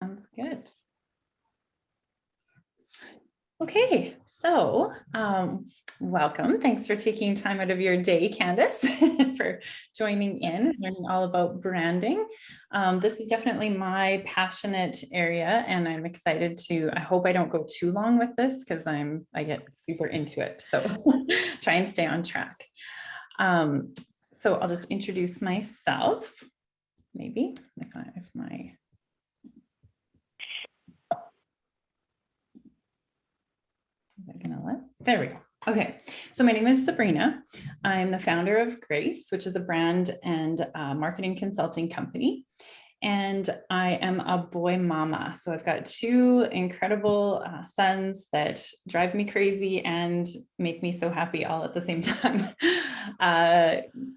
Sounds good. Okay, so welcome. Thanks for taking time out of your day, Candace, for joining in, learning all about branding. This is definitely my passionate area, and I'm excited to, I hope I don't go too long with this because I get super into it. So try and stay on track. So I'll just introduce myself, maybe if my Is that gonna let? There we go. Okay, so my name is Sabrina. I'm the founder of Grayce, which is a brand and marketing consulting company. And I am a boy mama. So I've got two incredible sons that drive me crazy and make me so happy all at the same time.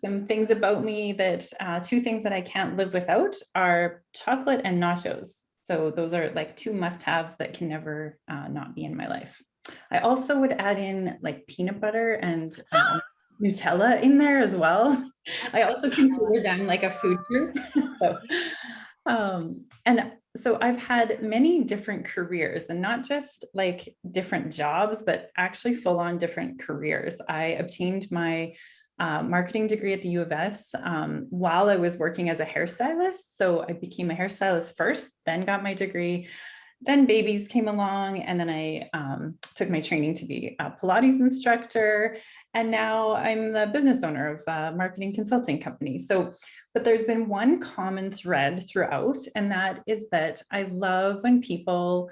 Some things about me that, two things that I can't live without are chocolate and nachos. So those are like two must-haves that can never not be in my life. I also would add in like peanut butter and Nutella in there as well. I also consider them like a food group. And so I've had many different careers, and not just like different jobs, but actually full on different careers. I obtained my marketing degree at the U of S while I was working as a hairstylist. So I became a hairstylist first, then got my degree. Then babies came along, and then I took my training to be a Pilates instructor. And now I'm the business owner of a marketing consulting company. So, but there's been one common thread throughout, and that is that I love when people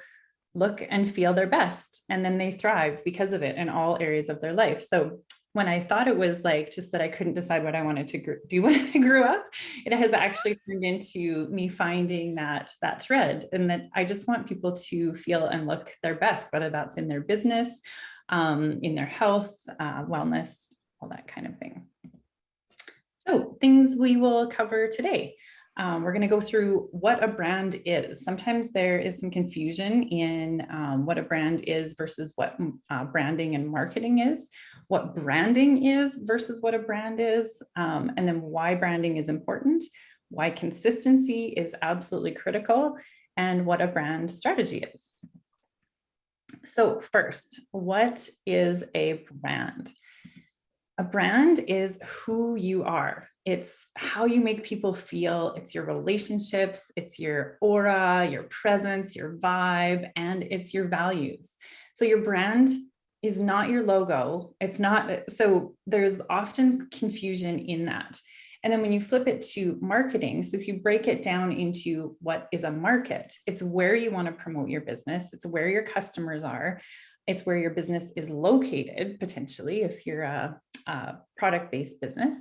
look and feel their best, and then they thrive because of it in all areas of their life. So when I thought it was like just that I couldn't decide what I wanted to do when I grew up, it has actually turned into me finding that thread, and that I just want people to feel and look their best, whether that's in their business, in their health, wellness, all that kind of thing. So things we will cover today. We're going to go through what a brand is. Sometimes there is some confusion in what a brand is versus what branding and marketing is, what branding is versus what a brand is, and then why branding is important, why consistency is absolutely critical, and what a brand strategy is. So first, what is a brand? A brand is who you are. It's how you make people feel. It's your relationships, it's your aura, your presence, your vibe, and it's your values. So your brand is not your logo. It's not, so there's often confusion in that. And then when you flip it to marketing, so if you break it down into what is a market, it's where you want to promote your business. It's where your customers are. It's where your business is located, potentially, if you're a product-based business,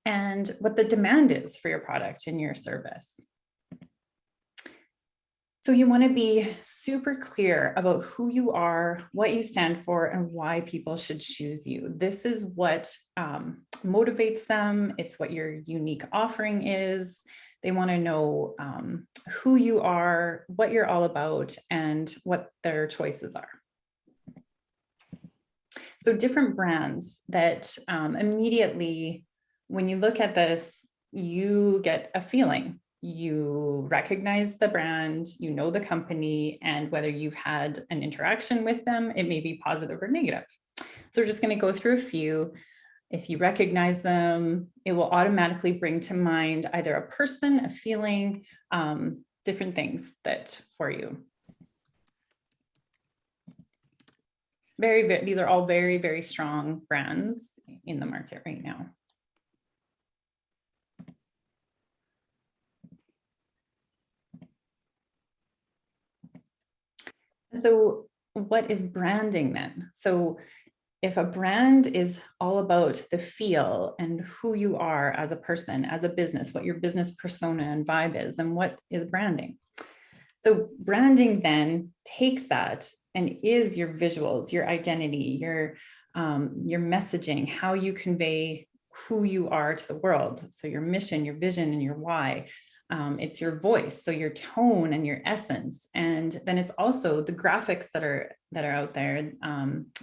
and what the demand is for your product and your service. So you want to be super clear about who you are, what you stand for, and why people should choose you. This is what motivates them. It's what your unique offering is. They want to know who you are, what you're all about, and what their choices are. So different brands that immediately, when you look at this, you get a feeling. You recognize the brand, you know the company, and whether you've had an interaction with them, it may be positive or negative. So we're just going to go through a few. If you recognize them, it will automatically bring to mind either a person, a feeling, different things that for you. These are all very, very strong brands in the market right now. So what is branding then? So if a brand is all about the feel and who you are as a person, as a business, what your business persona and vibe is, and what is branding? So branding then takes that and is your visuals, your identity, your messaging, how you convey who you are to the world. So your mission, your vision, and your why. It's your voice, so your tone and your essence. And then it's also the graphics that are out there,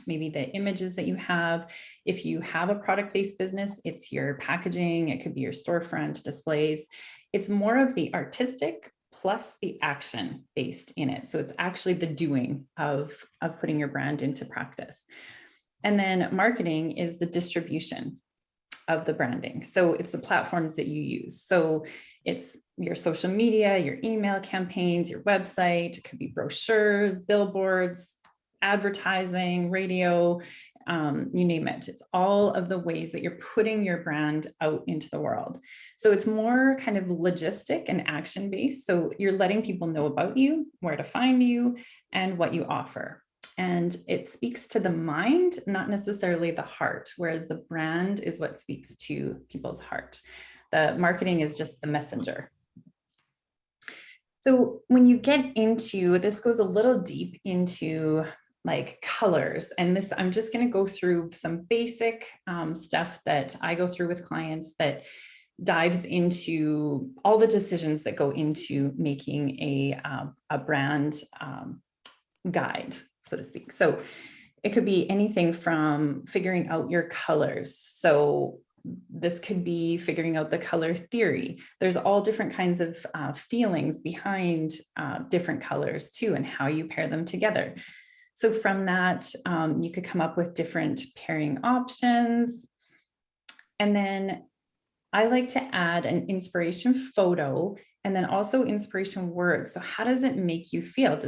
maybe the images that you have. If you have a product-based business, it's your packaging, it could be your storefront displays. It's more of the artistic plus the action based in it. So it's actually the doing of putting your brand into practice. And then marketing is the distribution of the branding. So it's the platforms that you use. So it's your social media, your email campaigns, your website, it could be brochures, billboards, advertising, radio, you name it. It's all of the ways that you're putting your brand out into the world. So it's more kind of logistic and action-based. So you're letting people know about you, where to find you, and what you offer. And it speaks to the mind, not necessarily the heart, whereas the brand is what speaks to people's heart. The marketing is just the messenger. So when you get into, this goes a little deep into like colors, and this, I'm just going to go through some basic stuff that I go through with clients that dives into all the decisions that go into making a brand guide, so to speak. So it could be anything from figuring out your colors. So this could be figuring out the color theory. There's all different kinds of feelings behind different colors too, and how you pair them together. So from that, you could come up with different pairing options. And then I like to add an inspiration photo and then also inspiration words. So how does it make you feel?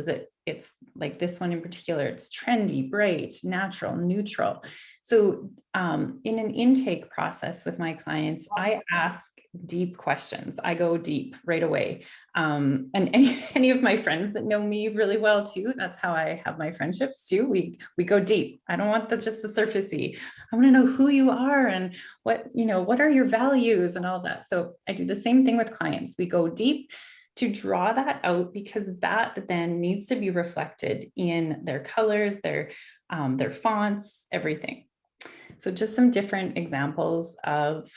It's like this one in particular, it's trendy, bright, natural, neutral. So in an intake process with my clients, I ask deep questions. I go deep right away. And any of my friends that know me really well too, that's how I have my friendships too. We go deep. I don't want just the surfacey. I want to know who you are and what are your values and all that. So I do the same thing with clients. We go deep to draw that out, because that then needs to be reflected in their colors, their fonts, everything. So just some different examples of,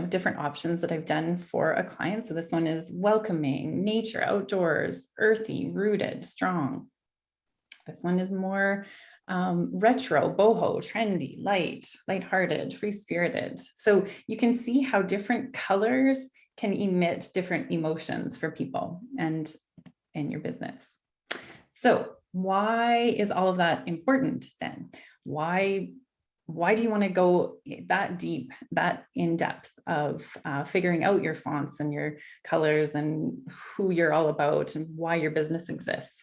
different options that I've done for a client. So this one is welcoming, nature, outdoors, earthy, rooted, strong. This one is more retro, boho, trendy, light, lighthearted, free-spirited. So you can see how different colors can emit different emotions for people and in your business. So why is all of that important then? Why do you want to go that deep, that in depth of figuring out your fonts and your colors and who you're all about and why your business exists?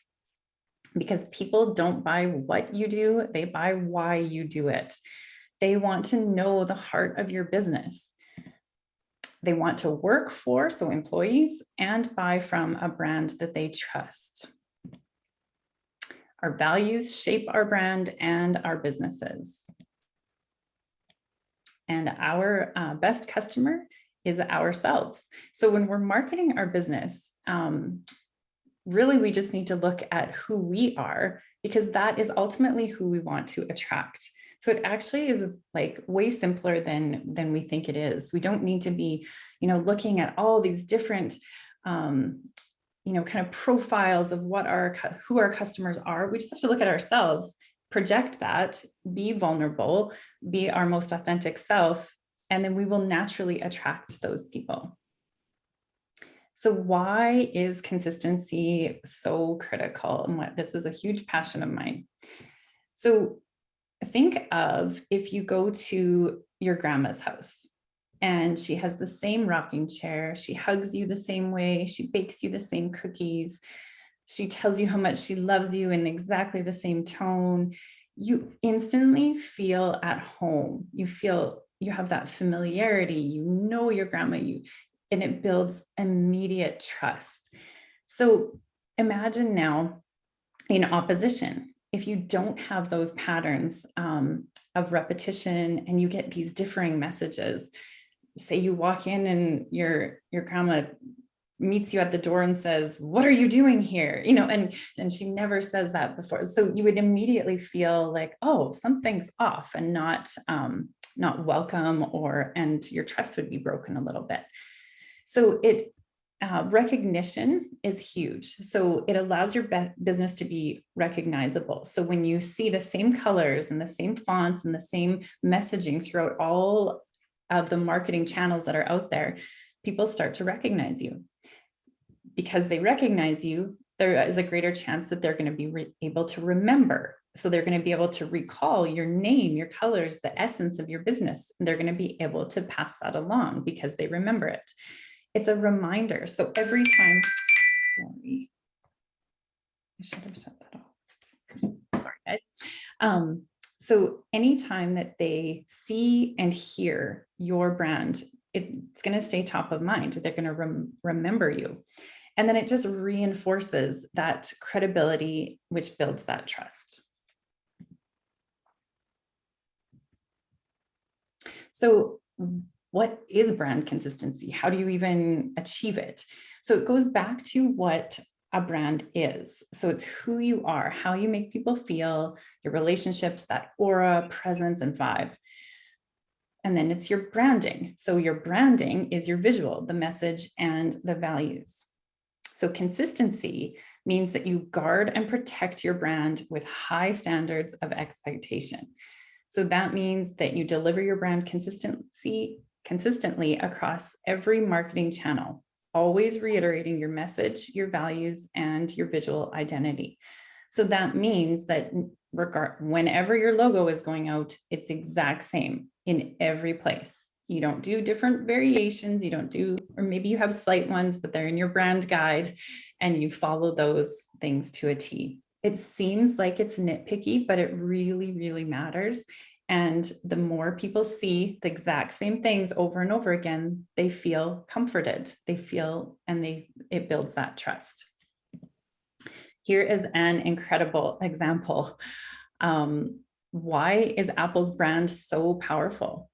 Because people don't buy what you do, they buy why you do it. They want to know the heart of your business. They want to work for, so employees, and buy from a brand that they trust. Our values shape our brand and our businesses. And our best customer is ourselves. So when we're marketing our business, really, we just need to look at who we are, because that is ultimately who we want to attract. So it actually is like way simpler than we think it is. We don't need to be, looking at all these different, kind of profiles of who our customers are. We just have to look at ourselves, project that, be vulnerable, be our most authentic self, and then we will naturally attract those people. So why is consistency so critical? And this is a huge passion of mine. So think of if you go to your grandma's house and she has the same rocking chair, she hugs you the same way, she bakes you the same cookies, she tells you how much she loves you in exactly the same tone. You instantly feel at home. You have that familiarity, your grandma, and it builds immediate trust. So imagine now in opposition, if you don't have those patterns of repetition and you get these differing messages. Say you walk in and your grandma meets you at the door and says, "What are you doing here?" And she never says that before. So you would immediately feel like, oh, something's off and not welcome, and your trust would be broken a little bit. So recognition is huge. So it allows your business to be recognizable. So when you see the same colors and the same fonts and the same messaging throughout all of the marketing channels that are out there, people start to recognize you. because they recognize you, there is a greater chance that they're going to be able to remember. So they're going to be able to recall your name, your colors, the essence of your business. And they're going to be able to pass that along because they remember it. It's a reminder. So every time, sorry, I should have shut that off. Sorry, guys. So anytime that they see and hear your brand, it's going to stay top of mind. They're going to remember you. And then it just reinforces that credibility, which builds that trust. So what is brand consistency? How do you even achieve it? So it goes back to what a brand is. So it's who you are, how you make people feel, your relationships, that aura, presence, and vibe. And then it's your branding. So your branding is your visual, the message, and the values. So consistency means that you guard and protect your brand with high standards of expectation. So that means that you deliver your brand consistently across every marketing channel, always reiterating your message, your values, and your visual identity. So that means that whenever your logo is going out, it's exact same in every place. You don't do different variations. You don't do, or maybe you have slight ones, but they're in your brand guide and you follow those things to a T. It seems like it's nitpicky, but it really, really matters. And the more people see the exact same things over and over again, they feel comforted. They feel, and it builds that trust. Here is an incredible example. Why is Apple's brand so powerful?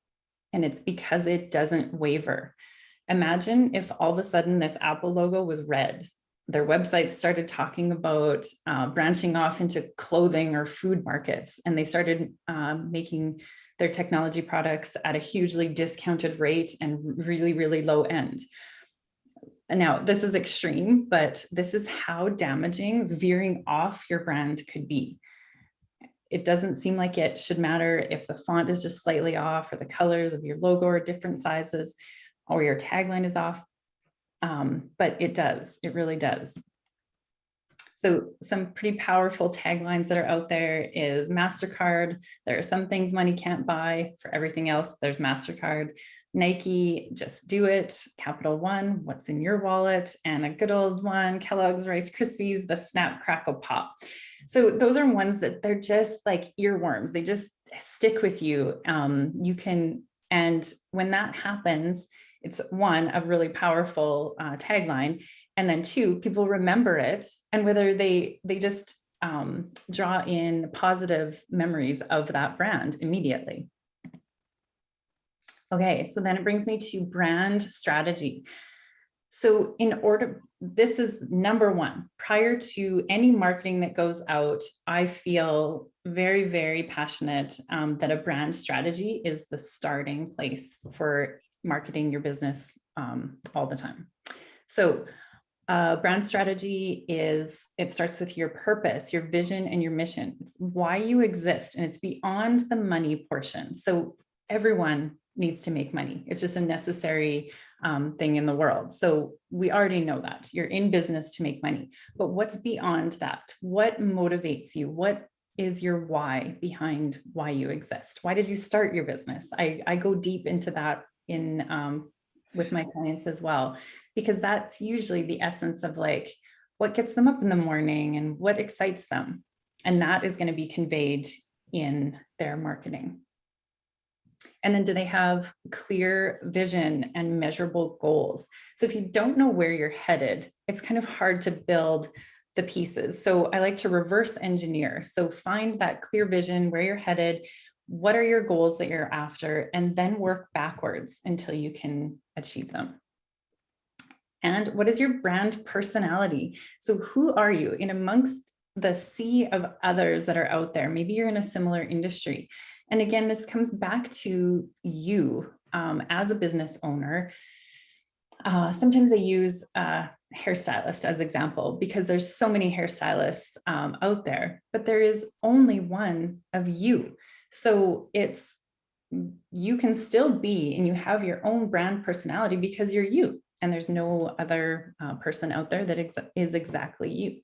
And it's because it doesn't waver. Imagine if all of a sudden this Apple logo was red. Their website started talking about branching off into clothing or food markets, and they started making their technology products at a hugely discounted rate and really, really low end. Now, this is extreme, but this is how damaging veering off your brand could be. It doesn't seem like it should matter if the font is just slightly off or the colors of your logo are different sizes or your tagline is off. But it does, it really does. So some pretty powerful taglines that are out there is MasterCard. There are some things money can't buy. For everything else, there's MasterCard. Nike, just do it. Capital One, what's in your wallet? And a good old one, Kellogg's Rice Krispies, the Snap Crackle Pop. So those are ones that they're just like earworms. They just stick with you. And when that happens, it's one, a really powerful tagline. And then two, people remember it. And whether they just draw in positive memories of that brand immediately. Okay, so then it brings me to brand strategy. So this is number one. Prior to any marketing that goes out, I feel very, very passionate that a brand strategy is the starting place for marketing your business all the time. So brand strategy it starts with your purpose, your vision, and your mission. It's why you exist, and it's beyond the money portion. So everyone needs to make money. It's just a necessary thing in the world. So we already know that you're in business to make money, but what's beyond that? What motivates you? What is your why behind why you exist? Why did you start your business? I go deep into that with my clients as well, because that's usually the essence of like what gets them up in the morning and what excites them. And that is going to be conveyed in their marketing. And then do they have clear vision and measurable goals? So if you don't know where you're headed, it's kind of hard to build the pieces. So I like to reverse engineer. So find that clear vision, where you're headed, what are your goals that you're after, and then work backwards until you can achieve them. And what is your brand personality? So who are you in amongst the sea of others that are out there? Maybe you're in a similar industry. And again, this comes back to you as a business owner. Sometimes I use a hairstylist as example, because there's so many hairstylists out there, but there is only one of you. So you can still be, and you have your own brand personality because you're you. and there's no other person out there that is exactly you.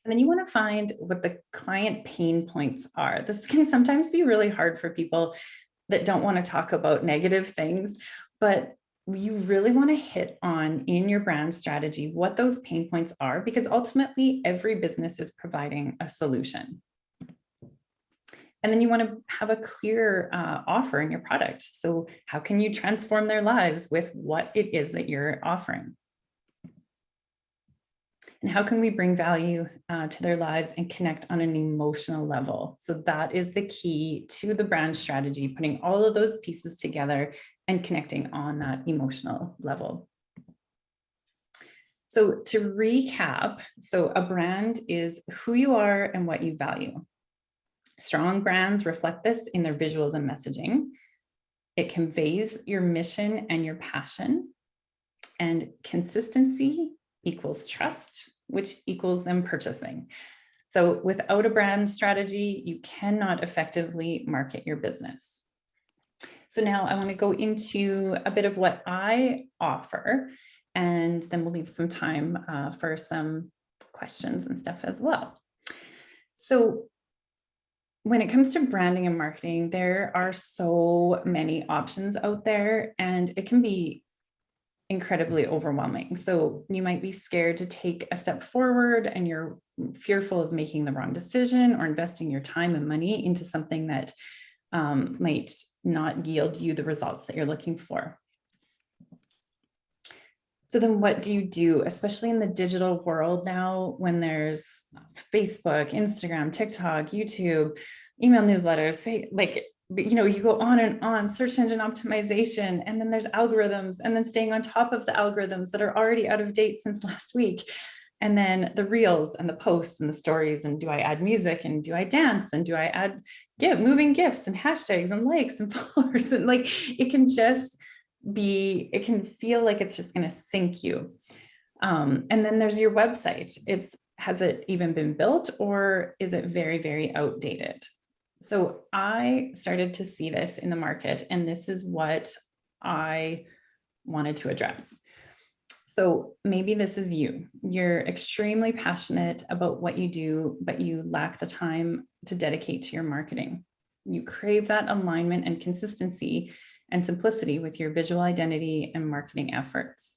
And then you want to find what the client pain points are. This can sometimes be really hard for people that don't want to talk about negative things, but you really want to hit on in your brand strategy what those pain points are, because ultimately every business is providing a solution. And then you want to have a clear offer in your product. So how can you transform their lives with what it is that you're offering? And how can we bring value to their lives and connect on an emotional level? So that is the key to the brand strategy, putting all of those pieces together and connecting on that emotional level. So to recap, so a brand is who you are and what you value. Strong brands reflect this in their visuals and messaging. It conveys your mission and your passion. And consistency equals trust, which equals them purchasing. So without a brand strategy, you cannot effectively market your business. So now I want to go into a bit of what I offer, and then we'll leave some time for some questions and stuff as well. So when it comes to branding and marketing, there are so many options out there, and it can be incredibly overwhelming. So you might be scared to take a step forward, and you're fearful of making the wrong decision or investing your time and money into something that might not yield you the results that you're looking for. So then what do you do, especially in the digital world now, when there's Facebook, Instagram, TikTok, YouTube, email newsletters, like, you go on and on, search engine optimization, and then there's algorithms, and then staying on top of the algorithms that are already out of date since last week. And then the reels and the posts and the stories, and do I add music, and do I dance, and do I add moving GIFs and hashtags and likes and followers, and like, it can feel like it's just going to sink you. And then there's your website. Has it even been built, or is it very, very outdated? So I started to see this in the market, and this is what I wanted to address. So maybe this is you. You're extremely passionate about what you do, but you lack the time to dedicate to your marketing. You crave that alignment and consistency and simplicity with your visual identity and marketing efforts.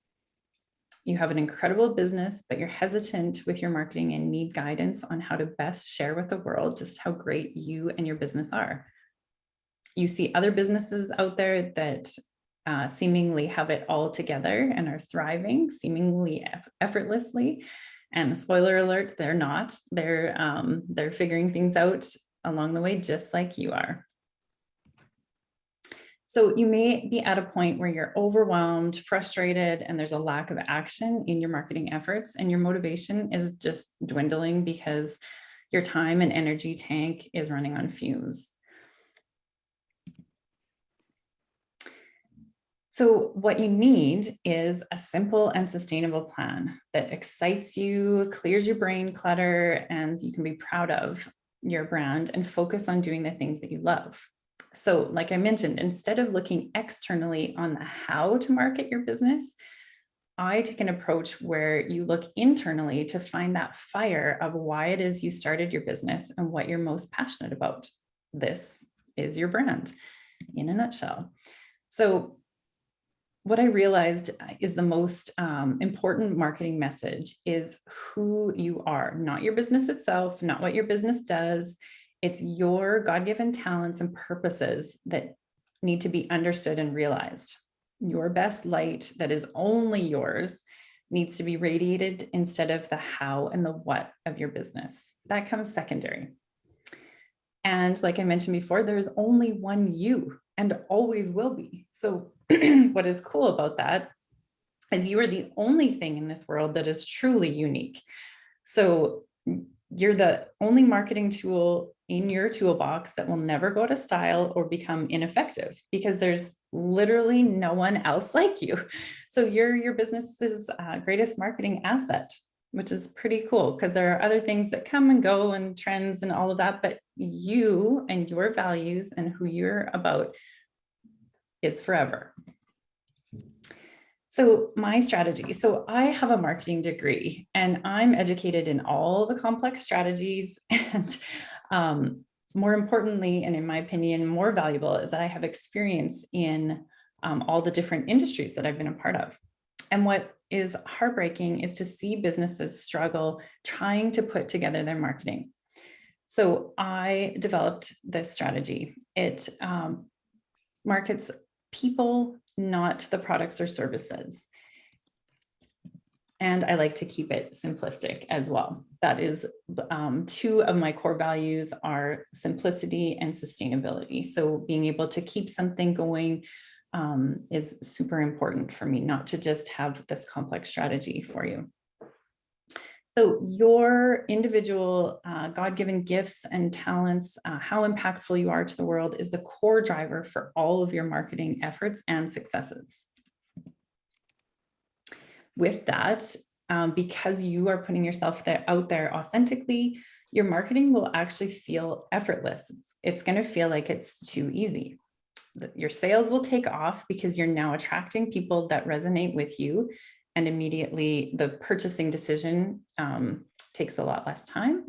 You have an incredible business, but you're hesitant with your marketing and need guidance on how to best share with the world just how great you and your business are. You see other businesses out there that seemingly have it all together and are thriving seemingly effortlessly. And spoiler alert, they're not. They're figuring things out along the way, just like you are. So you may be at a point where you're overwhelmed, frustrated, and there's a lack of action in your marketing efforts, and your motivation is just dwindling because your time and energy tank is running on fumes. So what you need is a simple and sustainable plan that excites you, clears your brain clutter, and you can be proud of your brand and focus on doing the things that you love. So like I mentioned, instead of looking externally on the how to market your business, I take an approach where you look internally to find that fire of why it is you started your business and what you're most passionate about. This is your brand in a nutshell. So what I realized is the most important marketing message is who you are, not your business itself, not what your business does. It's your God-given talents and purposes that need to be understood and realized. Your best light that is only yours needs to be radiated instead of the how and the what of your business. That comes secondary. And like I mentioned before, there's only one you and always will be. So what is cool about that is you are the only thing in this world that is truly unique. So you're the only marketing tool in your toolbox that will never go to style or become ineffective, because there's literally no one else like you. So you're your business's greatest marketing asset, which is pretty cool, because there are other things that come and go and trends and all of that, but you and your values and who you're about is forever. So my strategy, so I have a marketing degree and I'm educated in all the complex strategies and more importantly, and in my opinion, more valuable is that I have experience in all the different industries that I've been a part of. And what is heartbreaking is to see businesses struggle trying to put together their marketing. So I developed this strategy. It markets people, not the products or services. And I like to keep it simplistic as well. That is two of my core values are simplicity and sustainability. So being able to keep something going is super important for me, not to just have this complex strategy for you. So your individual God-given gifts and talents, how impactful you are to the world is the core driver for all of your marketing efforts and successes. With that, because you are putting yourself out there authentically, your marketing will actually feel effortless. It's going to feel like it's too easy. Your sales will take off because you're now attracting people that resonate with you, and immediately the purchasing decision takes a lot less time.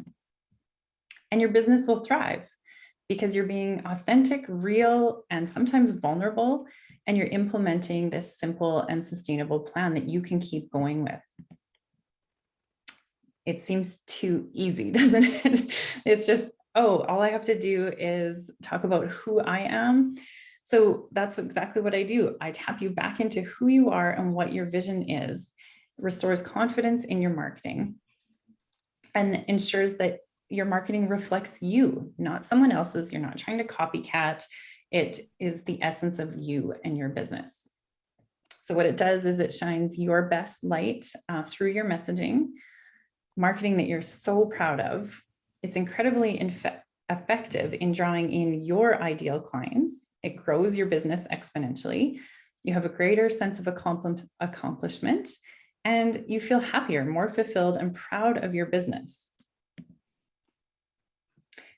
And your business will thrive because you're being authentic, real, and sometimes vulnerable, and you're implementing this simple and sustainable plan that you can keep going with. It seems too easy, doesn't it? It's just, oh, all I have to do is talk about who I am. So that's exactly what I do. I tap you back into who you are and what your vision is, restores confidence in your marketing, and ensures that your marketing reflects you, not someone else's. You're not trying to copycat. It is the essence of you and your business. So what it does is it shines your best light through your messaging, marketing that you're so proud of. It's incredibly effective in drawing in your ideal clients. It grows your business exponentially. You have a greater sense of accomplishment, and you feel happier, more fulfilled, and proud of your business.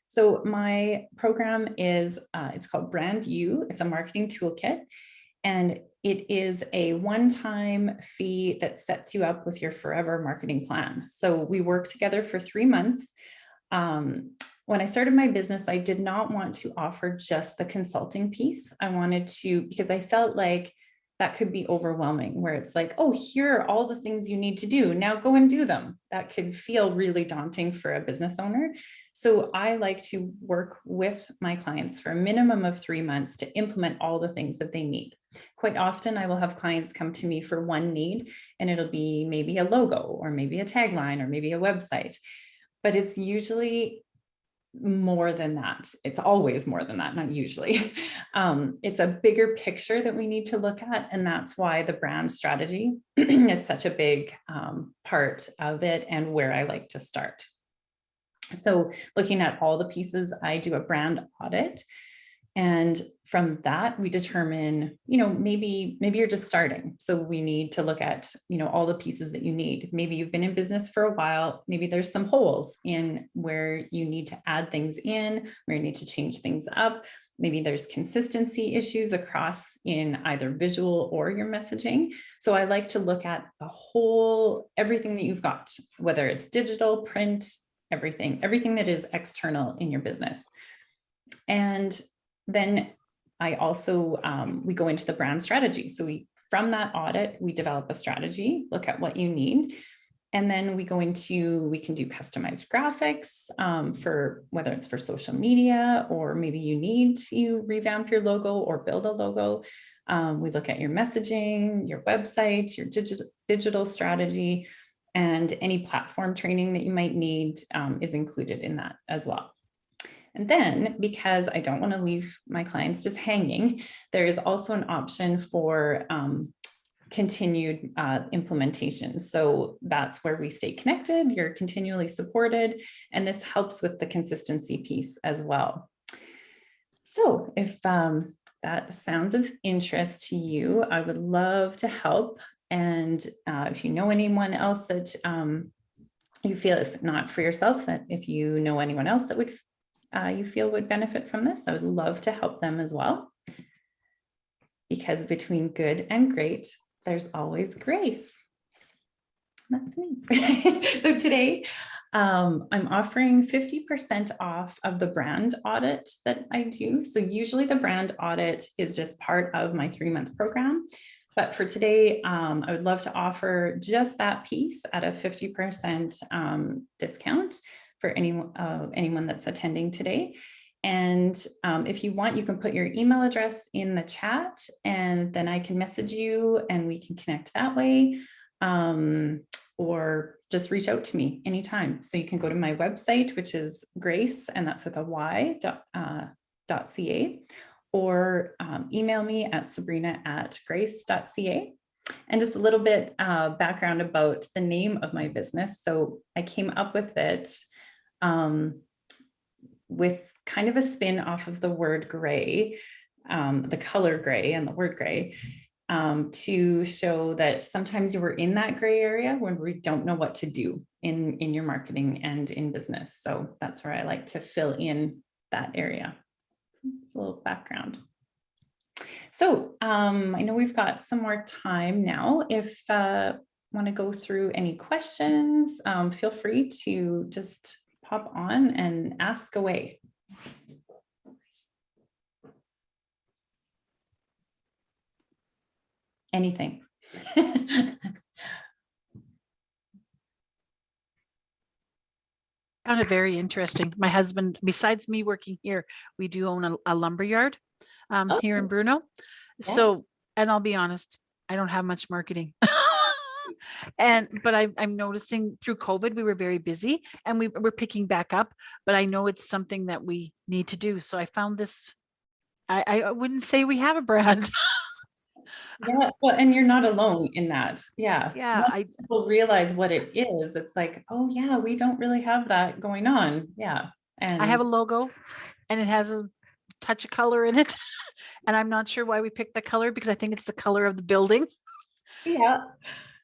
So my program is, it's called Brand You. It's a marketing toolkit, and it is a one-time fee that sets you up with your forever marketing plan. So we work together for 3 months. When I started my business, I did not want to offer just the consulting piece. I wanted to, because I felt like that could be overwhelming, where it's like, oh, here are all the things you need to do. Now go and do them. That could feel really daunting for a business owner. So I like to work with my clients for a minimum of 3 months to implement all the things that they need. Quite often, I will have clients come to me for one need, and it'll be maybe a logo or maybe a tagline or maybe a website. But it's usually more than that. It's always more than that, not usually. It's a bigger picture that we need to look at. And that's why the brand strategy is such a big part of it and where I like to start. So looking at all the pieces, I do a brand audit. And from that, we determine, maybe you're just starting. So we need to look at, all the pieces that you need. Maybe you've been in business for a while. Maybe there's some holes in where you need to add things in, where you need to change things up. Maybe there's consistency issues across in either visual or your messaging. So I like to look at everything that you've got, whether it's digital, print, everything that is external in your business. And then I also, we go into the brand strategy. So from that audit, we develop a strategy, look at what you need. And then we can do customized graphics for whether it's for social media, or maybe you need to revamp your logo or build a logo. We look at your messaging, your website, your digital strategy, and any platform training that you might need is included in that as well. And then, because I don't want to leave my clients just hanging, there is also an option for continued implementation. So that's where we stay connected, you're continually supported, and this helps with the consistency piece as well. So if that sounds of interest to you, I would love to help. And if you know anyone else that you feel, if not for yourself, that if you know anyone else that would you feel would benefit from this, I would love to help them as well. Because between good and great, there's always Grayce. That's me. So today, I'm offering 50% off of the brand audit that I do. So usually the brand audit is just part of my 3-month program. But for today, I would love to offer just that piece at a 50% discount for anyone that's attending today. And if you want, you can put your email address in the chat, and then I can message you and we can connect that way. Or just reach out to me anytime. So you can go to my website, which is Grayce, and that's with a y.ca, or email me at sabrina@grayce.ca. And just a little bit background about the name of my business. So I came up with it with kind of a spin off of the word gray, the color gray and the word gray. To show that sometimes you were in that gray area when we don't know what to do in your marketing and in business. So that's where I like to fill in that area. A little background. So I know we've got some more time now. If want to go through any questions, feel free to just pop on and ask away. Anything. Found it very interesting. My husband, besides me working here, we do own a lumber yard here in Bruno. Yeah. So, and I'll be honest, I don't have much marketing. But I'm noticing through COVID, we were very busy and we're picking back up, but I know it's something that we need to do. So I found this, I wouldn't say we have a brand. Yeah, well, and you're not alone in that. Yeah. Yeah, Once people realize what it is, it's like, oh yeah, we don't really have that going on. Yeah. And I have a logo and it has a touch of color in it. And I'm not sure why we picked the color, because I think it's the color of the building. yeah.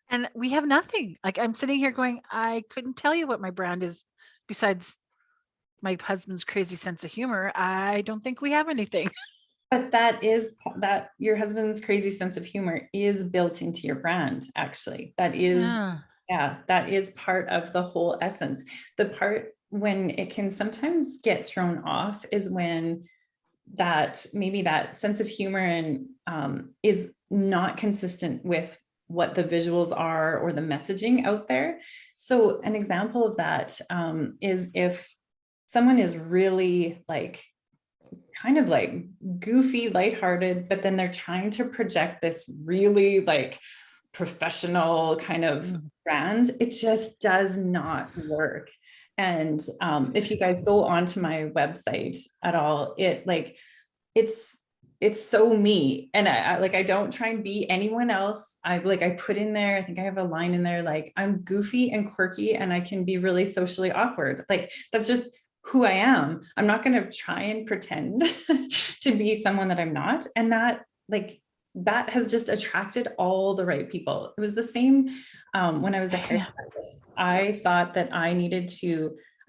And we have nothing. Like, I'm sitting here going, I couldn't tell you what my brand is besides my husband's crazy sense of humor. I don't think we have anything. But that your husband's crazy sense of humor is built into your brand, actually. That is, yeah, that is part of the whole essence. The part when it can sometimes get thrown off is when maybe that sense of humor and is not consistent with what the visuals are or the messaging out there. So an example of that is if someone is really like kind of like goofy, lighthearted, but then they're trying to project this really like professional kind of brand, it just does not work. And if you guys go onto my website at all, it's so me. And I don't try and be anyone else. I put in there, I think I have a line in there, like, I'm goofy and quirky and I can be really socially awkward. Like, that's just who I am. I'm not going to try and pretend to be someone that I'm not. And that has just attracted all the right people. It was the same when I was a hairstylist. I thought that I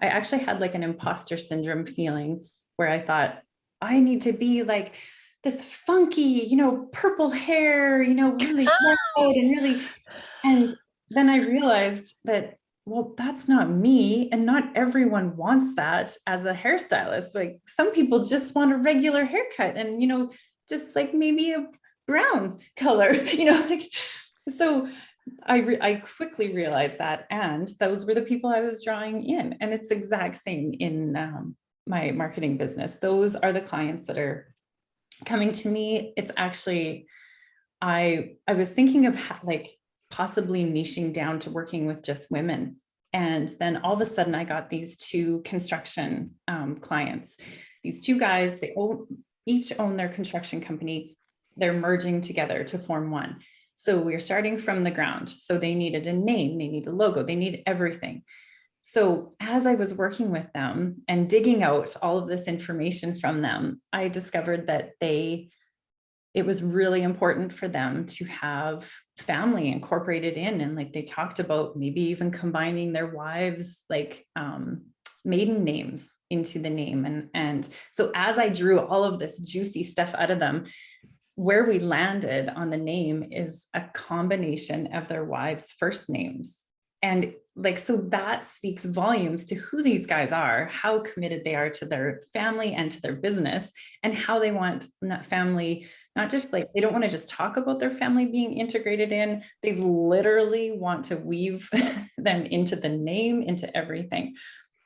actually had like an imposter syndrome feeling where I thought I need to be like this funky, purple hair, really red and really, and then I realized that, well, that's not me. And not everyone wants that as a hairstylist. Like, some people just want a regular haircut and, just like maybe a brown color, so I quickly realized that. And those were the people I was drawing in. And it's the exact same in my marketing business. Those are the clients that are coming to me. It's actually, I was thinking of possibly niching down to working with just women. And then all of a sudden I got these 2 construction clients. These 2 guys, they each own their construction company. They're merging together to form one. So we're starting from the ground. So they needed a name, they need a logo, they need everything. So as I was working with them and digging out all of this information from them, I discovered that it was really important for them to have family incorporated in. And like, they talked about maybe even combining their wives' maiden names into the name. And so as I drew all of this juicy stuff out of them, where we landed on the name is a combination of their wives' first names. And like, so that speaks volumes to who these guys are, how committed they are to their family and to their business, and how they want that family, not just like, they don't want to just talk about their family being integrated in, they literally want to weave them into the name, into everything.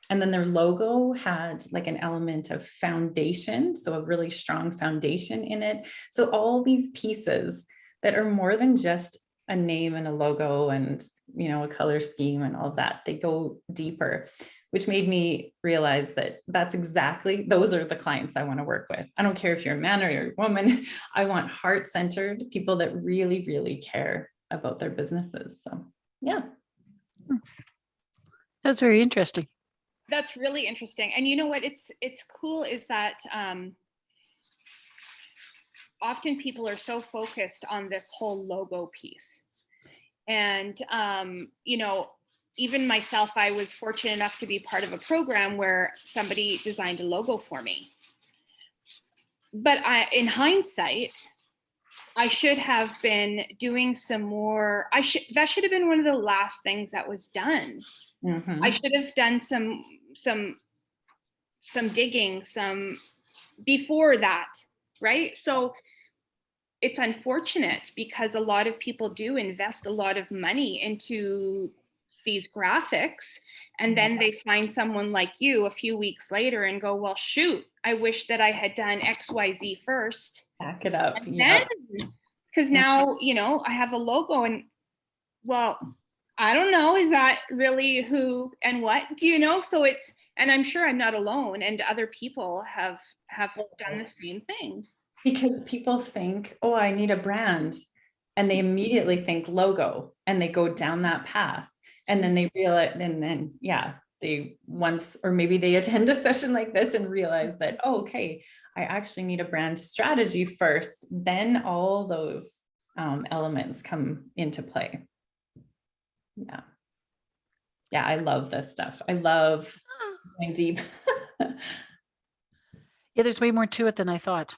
And then their logo had like an element of foundation, so a really strong foundation in it. So all these pieces that are more than just a name and a logo and, you know, a color scheme and all that, they go deeper, which made me realize that that's exactly, those are the clients I want to work with. I don't care if you're a man or you're a woman. I want heart-centered people that really, really care about their businesses. So yeah. That's very interesting. That's really interesting. And you know what, it's cool is that often people are so focused on this whole logo piece. And, you know, even myself, I was fortunate enough to be part of a program where somebody designed a logo for me. But in hindsight, I should have been doing some more, that should have been one of the last things that was done. Mm-hmm. I should have done some digging, before that, right? So it's unfortunate because a lot of people do invest a lot of money into these graphics, and then they find someone like you a few weeks later and go, well, shoot, I wish that I had done XYZ first. Back it up. And Yeah. because now, you know, I have a logo and, well, I don't know, is that really who and what, do you know? So it's, and I'm sure I'm not alone, and other people have done the same thing. Because people think, oh, I need a brand. And they immediately think logo, and they go down that path. And then they realize, and then, yeah, they once, or maybe they attend a session like this and realize that, oh, okay, I actually need a brand strategy first. Then all those elements come into play. Yeah. Yeah, I love this stuff. I love going deep. Yeah, there's way more to it than I thought.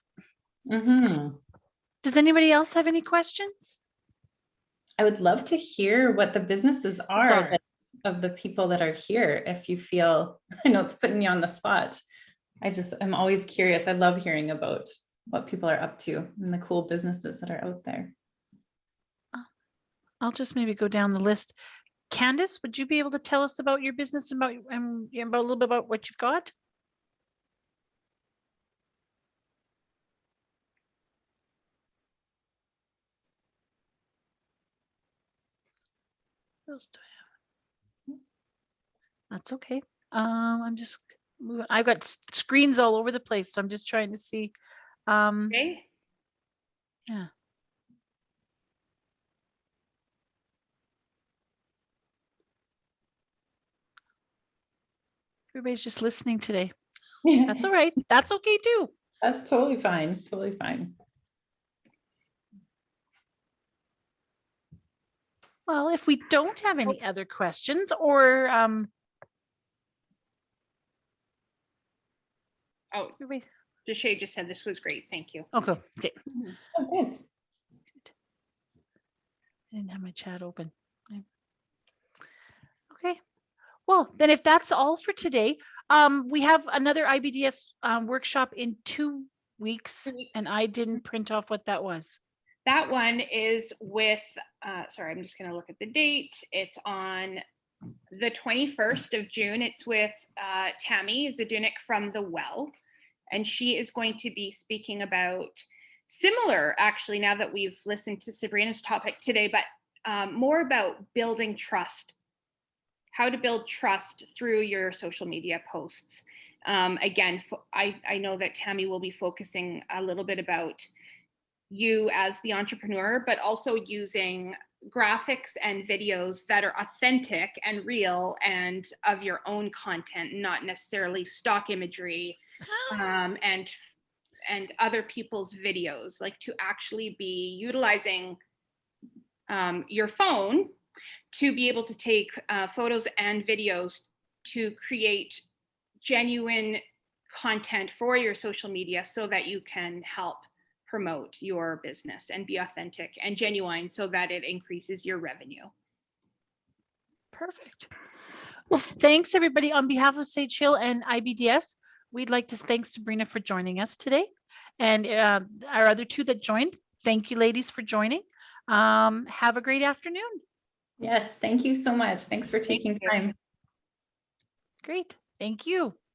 Mm-hmm. Does anybody else have any questions? I I would love to hear what the businesses are of the people that are here. If you feel, I know it's putting you on the spot. I'm always curious. I love hearing about what people are up to and the cool businesses that are out there. I'll just maybe go down the list. Candace, would you be able to tell us about your business and about a little bit about what you've got? What else do I have? That's okay. I'm just moving. I've got screens all over the place, so I'm just trying to see. Okay. Yeah. Everybody's just listening today. That's all right. That's okay too. That's totally fine. Totally fine. Well, if we don't have any other questions, or Oh, Deshay just said this was great. Thank you. okay. Okay. Oh, thanks. I didn't have my chat open. Okay. Well, then if that's all for today, we have another IBDS workshop in 2 weeks, and I didn't print off what that was. That one is with, sorry, I'm just going to look at the date. It's on the 21st of June. It's with Tammy Zadunik from The Well. And she is going to be speaking about similar, actually, now that we've listened to Sabrina's topic today, but more about building trust, how to build trust through your social media posts. Again, I know that Tammy will be focusing a little bit about you as the entrepreneur, but also using graphics and videos that are authentic and real and of your own content, not necessarily stock imagery and other people's videos, like to actually be utilizing your phone to be able to take photos and videos to create genuine content for your social media so that you can help promote your business and be authentic and genuine so that it increases your revenue. Perfect. Well, thanks everybody. On behalf of Sage Hill and IBDS, we'd like to thank Sabrina for joining us today. And our other two that joined, thank you ladies for joining. Have a great afternoon. Yes, thank you so much. Thanks for taking time. Great. Thank you.